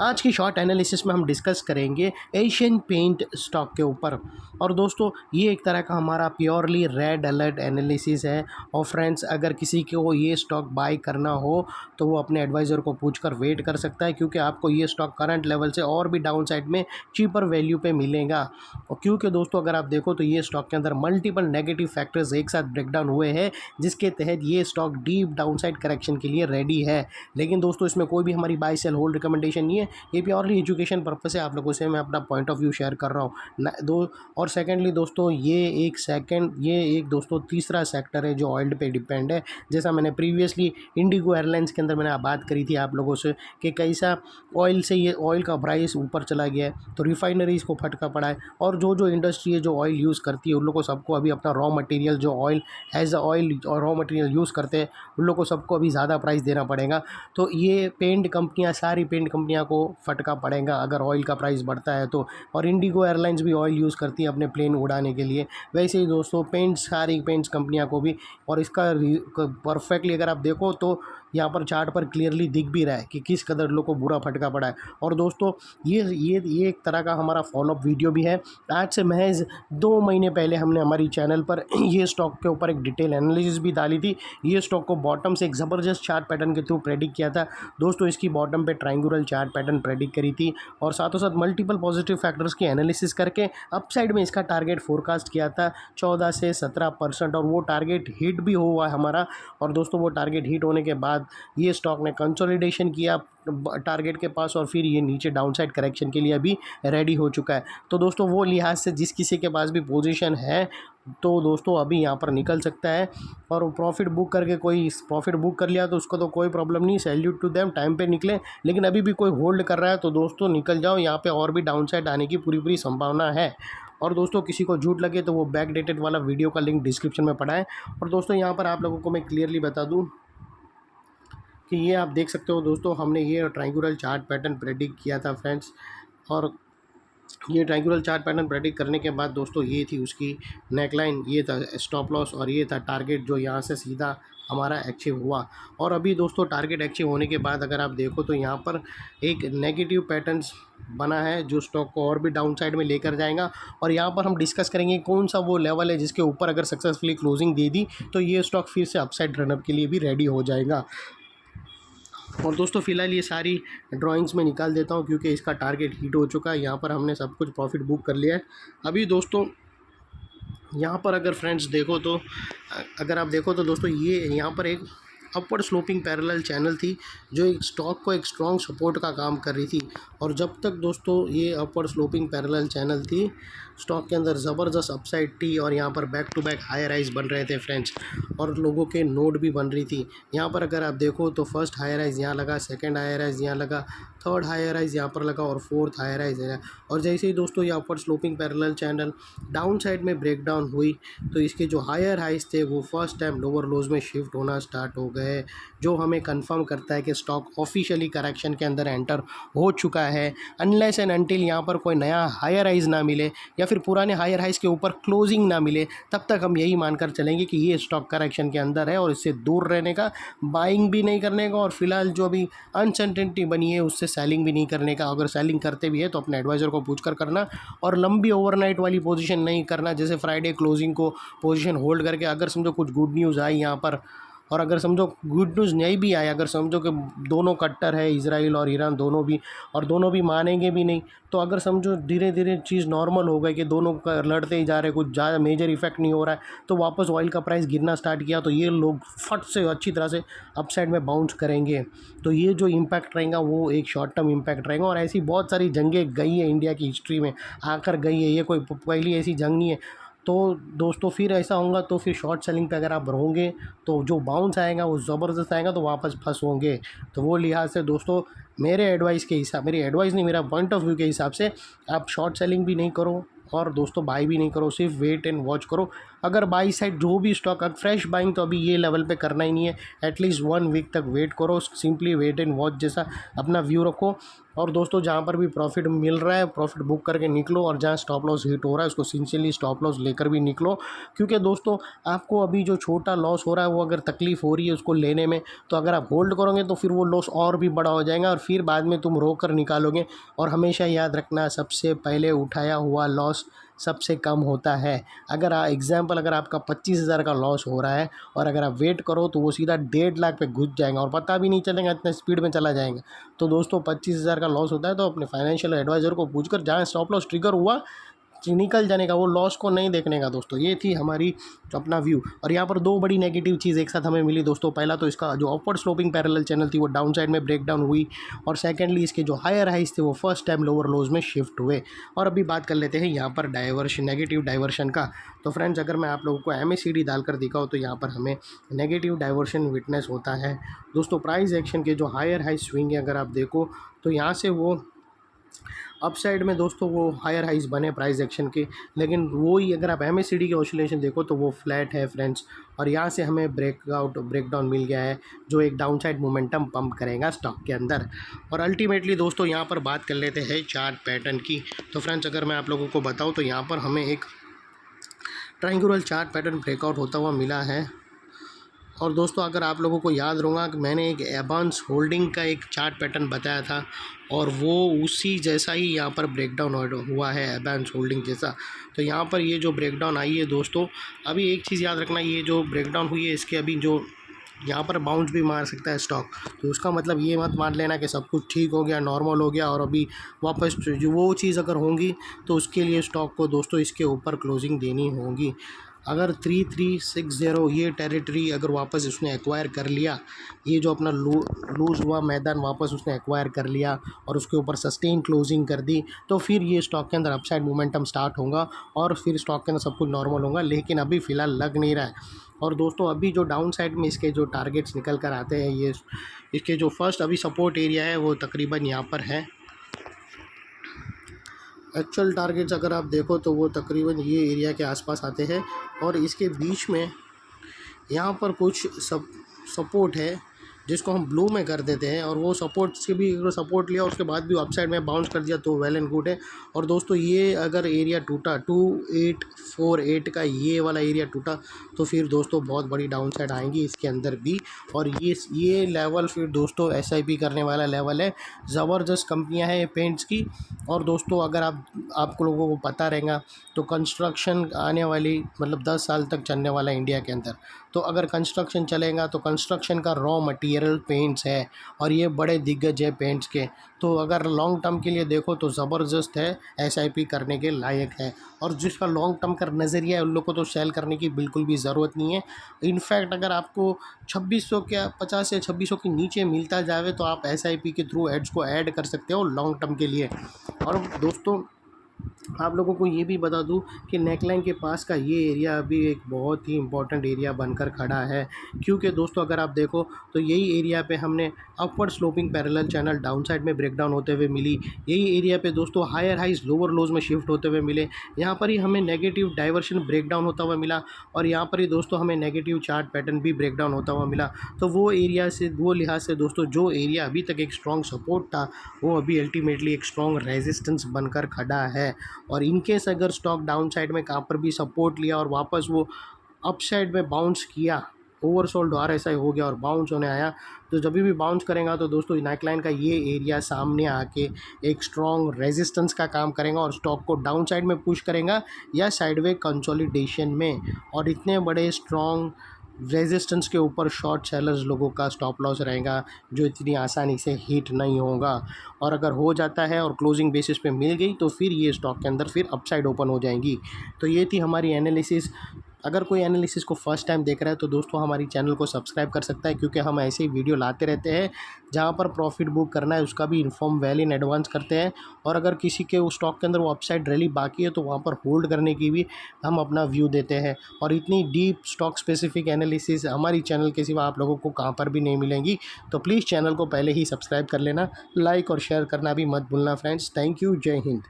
आज की short analysis में हम डिस्कस करेंगे एशियन पेंट स्टॉक के ऊपर। और दोस्तों ये एक तरह का हमारा प्योरली रेड अलर्ट एनालिसिस है। और फ्रेंड्स, अगर किसी को ये स्टॉक बाय करना हो तो वो अपने एडवाइज़र को पूछकर वेट कर सकता है, क्योंकि आपको ये स्टॉक करंट लेवल से और भी डाउन साइड में चीपर वैल्यू पे मिलेगा। और क्योंकि दोस्तों अगर आप देखो तो ये स्टॉक के अंदर मल्टीपल नेगेटिव फैक्टर्स एक साथ ब्रेकडाउन हुए हैं, जिसके तहत ये stock deep down side correction के लिए रेडी है। लेकिन दोस्तों इसमें कोई भी हमारी बाय सेल होल्ड रिकमेंडेशन नहीं है, ये प्योरली एजुकेशन पर्पस से आप लोगों से मैं अपना पॉइंट ऑफ व्यू शेयर कर रहा हूँ दो। और सेकेंडली दोस्तों ये एक दोस्तों तीसरा सेक्टर है जो ऑयल पे डिपेंड है। जैसा मैंने प्रीवियसली इंडिगो एयरलाइंस के अंदर मैंने बात करी थी आप लोगों से कि कैसा ऑयल से ये ऑयल का प्राइस ऊपर चला गया है तो रिफाइनरीज़ को फटका पड़ा है। और जो इंडस्ट्री है जो ऑयल यूज़ करती है उन लोगों को सबको अभी अपना रॉ मटेरियल जो ऑयल एज अ ऑयल और रॉ मटेरियल यूज़ करते हैं उन लोगों को सबको अभी ज़्यादा प्राइस देना पड़ेगा। तो ये सारी पेंट कंपनियां को फटका पड़ेगा अगर ऑयल का प्राइस बढ़ता है तो। और इंडिगो एयरलाइंस भी ऑयल यूज़ करती है अपने प्लेन उड़ाने के लिए। वैसे ही दोस्तों सारी पेंट्स कंपनियां को भी। और इसका परफेक्टली अगर आप देखो तो यहाँ पर चार्ट पर क्लियरली दिख भी रहा है कि किस कदर लोग को बुरा फटका पड़ा है। और दोस्तों ये एक तरह का हमारा फॉलोअप वीडियो भी है। आज से महज 2 महीने पहले हमने हमारी चैनल पर ये स्टॉक के ऊपर एक डिटेल एनालिसिस भी डाली थी। ये स्टॉक को बॉटम से एक ज़बरदस्त चार्ट पैटर्न के थ्रू प्रेडिक्ट किया था दोस्तों। इसकी बॉटम पे ट्रायंगुलर चार्ट पैटर्न प्रेडिक्ट करी थी और साथों साथ मल्टीपल पॉजिटिव फैक्टर्स की एनालिसिस करके अपसाइड में इसका टारगेट फोरकास्ट किया था 14 से 17%। और वो टारगेट हिट भी हुआ है हमारा। और दोस्तों वो टारगेट हिट होने के बाद ये स्टॉक ने कंसोलिडेशन किया टारगेट के पास और फिर ये नीचे डाउनसाइड करेक्शन के लिए अभी रेडी हो चुका है। तो दोस्तों वो लिहाज से जिस किसी के पास भी पोजीशन है तो दोस्तों अभी यहाँ पर निकल सकता है। और प्रॉफिट बुक करके कोई प्रॉफिट बुक कर लिया तो उसको तो कोई प्रॉब्लम नहीं, सैल्यूट टू देम, टाइम पे निकले। लेकिन अभी भी कोई होल्ड कर रहा है तो दोस्तों निकल जाओ, यहाँ पे और भी डाउनसाइड आने की पूरी संभावना है। और दोस्तों किसी को झूठ लगे तो वो बैक डेटेड वाला वीडियो का लिंक डिस्क्रिप्शन में पड़ा है। और दोस्तों यहाँ पर आप लोगों को मैं क्लियरली बता दूँ कि ये आप देख सकते हो दोस्तों, हमने ये ट्रायंगुलर चार्ट पैटर्न प्रेडिक्ट किया था फ्रेंड्स। और ये ट्रायंगुलर चार्ट पैटर्न प्रेडिक्ट करने के बाद दोस्तों ये थी उसकी नेकलाइन, ये था स्टॉप लॉस और ये था टारगेट जो यहाँ से सीधा हमारा अचीव हुआ। और अभी दोस्तों टारगेट अचीव होने के बाद अगर आप देखो तो यहाँ पर एक नेगेटिव पैटर्न्स बना है जो स्टॉक को और भी डाउन साइड में लेकर जाएगा। और यहाँ पर हम डिस्कस करेंगे कौन सा वो लेवल है जिसके ऊपर अगर सक्सेसफुली क्लोजिंग दे दी तो ये स्टॉक फिर से अपसाइड रनअप के लिए भी रेडी हो जाएगा। और दोस्तों फ़िलहाल ये सारी ड्राइंग्स में निकाल देता हूँ क्योंकि इसका टारगेट हिट हो चुका है। यहाँ पर हमने सब कुछ प्रॉफिट बुक कर लिया है। अभी दोस्तों यहाँ पर अगर फ्रेंड्स देखो तो अगर आप देखो तो दोस्तों ये यहाँ पर एक अपवर्ड स्लोपिंग पैरेलल चैनल थी जो एक स्टॉक को एक स्ट्रॉन्ग सपोर्ट का काम कर रही थी। और जब तक दोस्तों ये अपवर्ड स्लोपिंग पैरेलल चैनल थी स्टॉक के अंदर ज़बरदस्त अपसाइड थी और यहाँ पर back to back higher rise बन रहे थे फ्रेंड्स। और लोगों के नोड भी बन रही थी। यहाँ पर अगर आप देखो तो फर्स्ट हायर राइज यहाँ लगा, सेकंड हायर राइज यहाँ लगा, थर्ड हायर राइज यहाँ पर लगा और फोर्थ हायर राइज है। और जैसे ही दोस्तों ये upward sloping parallel channel down side में ब्रेकडाउन हुई तो इसके जो हायर हाइज थे वो फर्स्ट टाइम लोअर लोज में शिफ्ट होना स्टार्ट हो गए, जो हमें कंफर्म करता है कि स्टॉक ऑफिशियली करेक्शन के अंदर एंटर हो चुका है। अनलेस एंड अनटिल यहाँ पर कोई नया हायर हाइज ना मिले या फिर पुराने हायर हाइज के ऊपर क्लोजिंग ना मिले तब तक हम यही मानकर चलेंगे कि ये स्टॉक करेक्शन के अंदर है और इससे दूर रहने का, बाइंग भी नहीं करने का और फिलहाल जो अभी अनसर्टेनिटी बनी है उससे सेलिंग भी नहीं करने का। अगर सेलिंग करते भी है तो अपने एडवाइज़र को पूछकर करना और लंबी ओवरनाइट वाली पोजीशन नहीं करना, जैसे फ्राइडे क्लोजिंग को पोजीशन होल्ड करके अगर समझो कुछ गुड न्यूज़ आई यहाँ पर और अगर समझो गुड न्यूज़ नहीं भी आया, अगर समझो कि दोनों कट्टर है इजराइल और ईरान दोनों भी और दोनों भी मानेंगे भी नहीं, तो अगर समझो धीरे धीरे चीज़ नॉर्मल हो गई कि दोनों का लड़ते ही जा रहे, कुछ ज़्यादा मेजर इफेक्ट नहीं हो रहा है तो वापस ऑयल का प्राइस गिरना स्टार्ट किया तो ये लोग फट से अच्छी तरह से अपसाइड में बाउंस करेंगे। तो ये जो इम्पैक्ट रहेगा वो एक शॉर्ट टर्म इम्पैक्ट रहेगा। और ऐसी बहुत सारी जंगें गई है इंडिया की हिस्ट्री में, आकर गई है, ये कोई पहली ऐसी जंग नहीं है। तो दोस्तों फिर ऐसा होगा तो फिर शॉर्ट सेलिंग पे अगर आप रहोगे तो जो बाउंस आएगा वो ज़बरदस्त आएगा तो वापस फंस होंगे। तो वो लिहाज से दोस्तों मेरी एडवाइस नहीं, मेरा पॉइंट ऑफ व्यू के हिसाब से आप शॉर्ट सेलिंग भी नहीं करो और दोस्तों बाय भी नहीं करो, सिर्फ वेट एंड वॉच करो। अगर बाई साइड जो भी स्टॉक, अब फ्रेश बाइंग तो अभी ये लेवल पे करना ही नहीं है, एटलीस्ट 1 वीक तक वेट करो, सिंपली वेट एंड वॉच जैसा अपना व्यू रखो। और दोस्तों जहाँ पर भी प्रॉफिट मिल रहा है प्रॉफिट बुक करके निकलो, और जहाँ स्टॉप लॉस हिट हो रहा है उसको सिंसियरली स्टॉप लॉस लेकर भी निकलो। क्योंकि दोस्तों आपको अभी जो छोटा लॉस हो रहा है वो अगर तकलीफ़ हो रही है उसको लेने में, तो अगर आप होल्ड करोगे तो फिर वो लॉस और भी बड़ा हो जाएगा और फिर बाद में तुम रोक कर निकालोगे। और हमेशा याद रखना, सबसे पहले उठाया हुआ लॉस सबसे कम होता है। अगर एग्जाम्पल अगर आपका 25,000 का लॉस हो रहा है और अगर आप वेट करो तो वो सीधा 1.5 लाख पे घुस जाएगा और पता भी नहीं चलेगा, इतना स्पीड में चला जाएगा। तो दोस्तों 25,000 का लॉस होता है तो अपने फाइनेंशियल एडवाइज़र को पूछकर जहाँ स्टॉप लॉस ट्रिगर हुआ निकल जाने का, वो लॉस को नहीं देखने का दोस्तों। ये थी हमारी अपना व्यू। और यहाँ पर दो बड़ी नेगेटिव चीज़ एक साथ हमें मिली दोस्तों। पहला तो इसका जो अपवर्ड स्लोपिंग पैरेलल चैनल थी वो डाउन साइड में ब्रेक डाउन हुई, और सेकेंडली इसके जो हायर हाइज थे वो फर्स्ट टाइम लोअर लोज में शिफ्ट हुए। और अभी बात कर लेते हैं यहाँ पर डाइवर्शन, नेगेटिव डाइवर्शन का। तो फ्रेंड्स अगर मैं आप लोगों को MACD डालकर दिखाऊँ तो यहाँ पर हमें नेगेटिव डाइवर्शन विटनेस होता है दोस्तों। प्राइस एक्शन के जो हायर हाई स्विंग है अगर आप देखो तो यहाँ से वो अप साइड में दोस्तों वो हायर हाइज बने प्राइस एक्शन के, लेकिन वो ही अगर आप MACD की ऑसिलेशन देखो तो वो फ्लैट है फ्रेंड्स। और यहाँ से हमें ब्रेकडाउन मिल गया है जो एक डाउन साइड मोमेंटम पंप करेगा स्टॉक के अंदर। और अल्टीमेटली दोस्तों यहाँ पर बात कर लेते हैं चार्ट पैटर्न की। तो फ्रेंड्स अगर मैं आप लोगों को बताऊँ तो यहाँ पर हमें एक ट्रायंगुलर चार्ट पैटर्न ब्रेकआउट होता हुआ मिला है। और दोस्तों अगर आप लोगों को याद होगा कि मैंने एक एडवांस होल्डिंग का एक चार्ट पैटर्न बताया था और वो उसी जैसा ही यहाँ पर ब्रेकडाउन हुआ है, एडवांस होल्डिंग जैसा। तो यहाँ पर ये जो ब्रेकडाउन आई है दोस्तों, अभी एक चीज़ याद रखना, ये जो ब्रेकडाउन हुई है इसके अभी जो यहाँ पर बाउंस भी मार सकता है स्टॉक। तो उसका मतलब ये मत मान लेना कि सब कुछ ठीक हो गया, नॉर्मल हो गया और अभी वापस जो वो चीज़ अगर होंगी तो उसके लिए स्टॉक को दोस्तों इसके ऊपर क्लोजिंग देनी होगी। अगर 3360 ये टेरिटरी अगर वापस उसने एक्वायर कर लिया, ये जो अपना लूज़ हुआ मैदान वापस उसने एक्वायर कर लिया और उसके ऊपर सस्टेन क्लोजिंग कर दी, तो फिर ये स्टॉक के अंदर अपसाइड मोमेंटम स्टार्ट होगा और फिर स्टॉक के अंदर सब कुछ नॉर्मल होगा। लेकिन अभी फ़िलहाल लग नहीं रहा है। और दोस्तों अभी जो डाउन साइड में इसके जो टारगेट्स निकल कर आते हैं, ये इसके जो फर्स्ट अभी सपोर्ट एरिया है वो तकरीबन यहाँ पर है। एक्चुअल टारगेट्स अगर आप देखो तो वो तकरीबन ये एरिया के आसपास आते हैं और इसके बीच में यहाँ पर कुछ सपोर्ट है जिसको हम ब्लू में कर देते हैं, और वो सपोर्ट से भी अगर सपोर्ट लिया उसके बाद भी अपसाइड में बाउंस कर दिया तो वेल एंड गुड है। और दोस्तों ये अगर एरिया टूटा 2848 का ये वाला एरिया टूटा तो फिर दोस्तों बहुत बड़ी डाउन साइड आएंगी इसके अंदर भी। और ये लेवल फिर दोस्तों SIP करने वाला लेवल है। ज़बरदस्त कंपनियां हैं ये पेंट्स की। और दोस्तों अगर आपको लोगों को पता रहेगा तो कंस्ट्रक्शन आने वाली मतलब 10 साल तक चलने वाला है इंडिया के अंदर। तो अगर कंस्ट्रक्शन चलेगा तो कंस्ट्रक्शन का रॉ मटेरियल पेंट्स है और ये बड़े दिग्गज है पेंट्स के। तो अगर लॉन्ग टर्म के लिए देखो तो ज़बरदस्त है, SIP करने के लायक है। और जिसका लॉन्ग टर्म का नज़रिया है उन लोग को तो सेल करने की बिल्कुल भी ज़रूरत नहीं है। इनफैक्ट अगर आपको 2600 क्या 50 से 2600 के नीचे मिलता जाए तो आप SIP के थ्रू एड्स को ऐड कर सकते हो लॉन्ग टर्म के लिए। और दोस्तों आप लोगों को ये भी बता दूं कि नेकलाइन के पास का ये एरिया अभी एक बहुत ही इम्पोर्टेंट एरिया बनकर खड़ा है। क्योंकि दोस्तों अगर आप देखो तो यही एरिया पे हमने upward sloping parallel channel down side में ब्रेकडाउन होते हुए मिली। यही एरिया पे दोस्तों हायर हाइज लोअर लोज में शिफ्ट होते हुए मिले। यहाँ पर ही हमें नेगेटिव डाइवर्शन ब्रेकडाउन होता हुआ मिला और यहाँ पर ही दोस्तों हमें नेगेटिव चार्ट पैटर्न भी ब्रेकडाउन होता हुआ मिला। तो वो एरिया से वो लिहाज से दोस्तों जो एरिया अभी तक एक स्ट्रॉन्ग सपोर्ट था वो अभी अल्टीमेटली एक स्ट्रॉन्ग रेजिस्टेंस बनकर खड़ा है। और इनकेस अगर स्टॉक डाउन साइड में कहाँ पर भी सपोर्ट लिया और वापस वो अप साइड में बाउंस किया, ओवरसोल्ड RSI हो गया और बाउंस होने आया, तो जब भी बाउंस करेगा तो दोस्तों नेकलाइन का ये एरिया सामने आके एक स्ट्रॉन्ग रेजिस्टेंस का काम करेगा और स्टॉक को डाउन साइड में पुश करेगा या साइडवे कंसोलिडेशन में। और इतने बड़े स्ट्रॉन्ग रेजिस्टेंस के ऊपर शॉर्ट सेलर्स लोगों का स्टॉप लॉस रहेगा जो इतनी आसानी से हिट नहीं होगा। और अगर हो जाता है और क्लोजिंग बेसिस पे मिल गई तो फिर ये स्टॉक के अंदर फिर अपसाइड ओपन हो जाएंगी। तो ये थी हमारी एनालिसिस। अगर कोई एनालिसिस को फर्स्ट टाइम देख रहा है तो दोस्तों हमारी चैनल को सब्सक्राइब कर सकता है, क्योंकि हम ऐसे ही वीडियो लाते रहते हैं जहाँ पर प्रॉफिट बुक करना है उसका भी इन्फॉर्म वेल इन एडवांस करते हैं। और अगर किसी के उस स्टॉक के अंदर वो अपसाइड रैली बाकी है तो वहाँ पर होल्ड करने की भी हम अपना व्यू देते हैं। और इतनी डीप स्टॉक स्पेसिफिक एनालिसिस हमारी चैनल के सिवा आप लोगों को कहाँ पर भी नहीं मिलेंगी। तो प्लीज़ चैनल को पहले ही सब्सक्राइब कर लेना, लाइक और शेयर करना भी मत भूलना फ्रेंड्स। थैंक यू, जय हिंद।